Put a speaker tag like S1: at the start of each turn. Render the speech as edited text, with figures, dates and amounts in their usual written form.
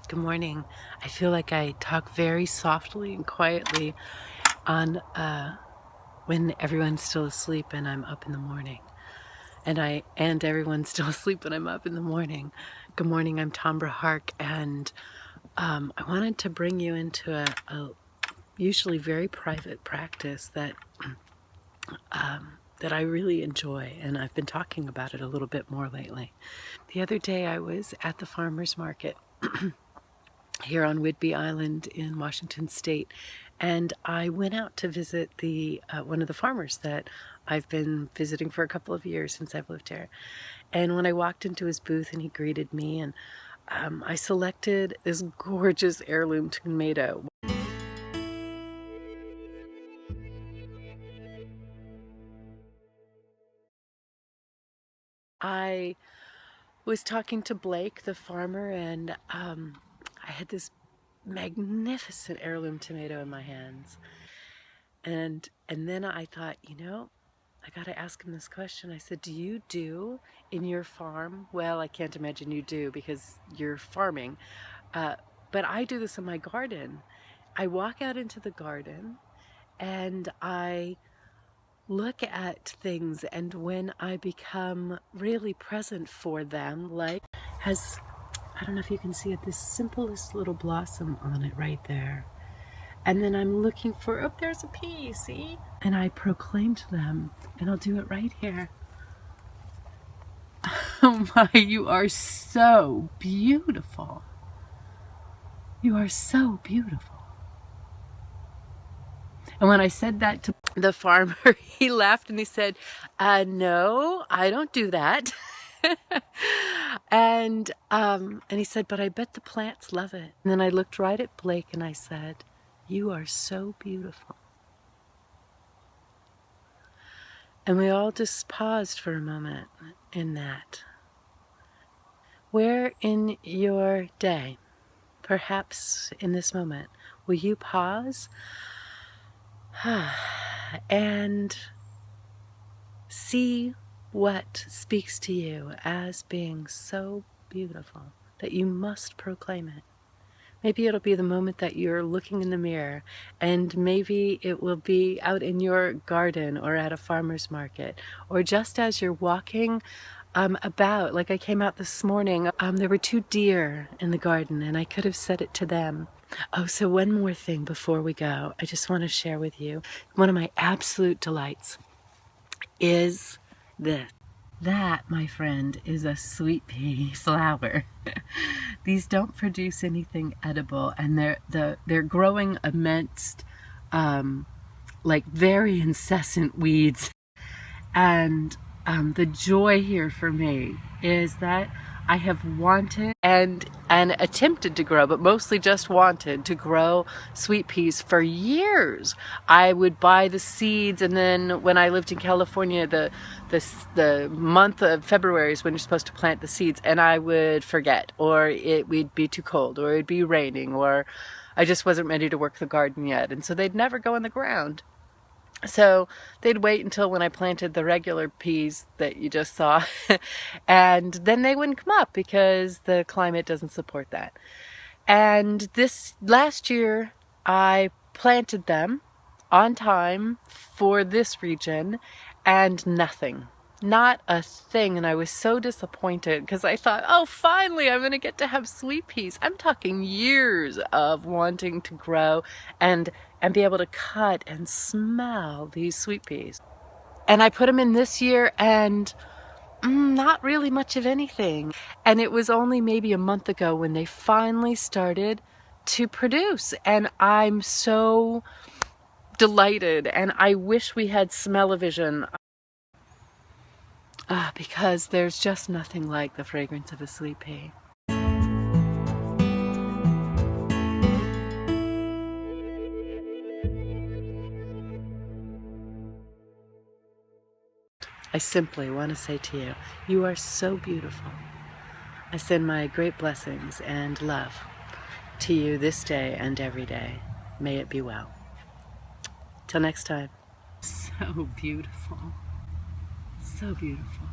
S1: Good morning. I feel like I talk very softly and quietly on when everyone's still asleep and I'm up in the morning. And everyone's still asleep when I'm up in the morning. Good morning, I'm Tambra Hark, and I wanted to bring you into a usually very private practice that that I really enjoy, and I've been talking about it a little bit more lately. The other day I was at the farmer's market here on Whidbey Island in Washington State, and I went out to visit the one of the farmers that I've been visiting for a couple of years since I've lived here. And when I walked into his booth and he greeted me, and I selected this gorgeous heirloom tomato. I was talking to Blake, the farmer, and I had this magnificent heirloom tomato in my hands. And then I thought, I got to ask him this question. I said, do you do in your farm? Well, I can't imagine you do because you're farming. But I do this in my garden. I walk out into the garden and I look at things, and when I become really present for them, like I don't know if you can see it, this simplest little blossom on it right there. And then I'm looking for, oh, there's a pea, see? And I proclaim to them, and I'll do it right here. Oh my, you are so beautiful. You are so beautiful. And when I said that to the farmer, he laughed and he said, no, I don't do that. And he said, but I bet the plants love it. And then I looked right at Blake and I said, you are so beautiful. And we all just paused for a moment in that. Where in your day, perhaps in this moment, will you pause and see what speaks to you as being so beautiful that you must proclaim it? Maybe it'll be the moment that you're looking in the mirror, and maybe it will be out in your garden or at a farmer's market, or just as you're walking about. Like I came out this morning, there were 2 deer in the garden, and I could have said it to them. Oh, so one more thing before we go, I just want to share with you. One of my absolute delights is this. That, my friend, is a sweet pea flower. These don't produce anything edible, and they're growing amidst like very incessant weeds. And the joy here for me is that I have wanted and attempted to grow, but mostly just wanted to grow sweet peas for years. I would buy the seeds, and then when I lived in California, the month of February is when you're supposed to plant the seeds, and I would forget, or it would be too cold, or it'd be raining, or I just wasn't ready to work the garden yet, and so they'd never go in the ground. So they'd wait until when I planted the regular peas that you just saw, and then they wouldn't come up because the climate doesn't support that. And this last year, I planted them on time for this region, and nothing. Not a thing. And I was so disappointed because I thought, oh, finally I'm going to get to have sweet peas. I'm talking years of wanting to grow and be able to cut and smell these sweet peas. And I put them in this year, and not really much of anything. And it was only maybe a month ago when they finally started to produce. And I'm so delighted, and I wish we had smell-o-vision. Because there's just nothing like the fragrance of a sweet pea. I simply want to say to you, you are so beautiful. I send my great blessings and love to you this day and every day. May it be well. Till next time. So beautiful. So beautiful.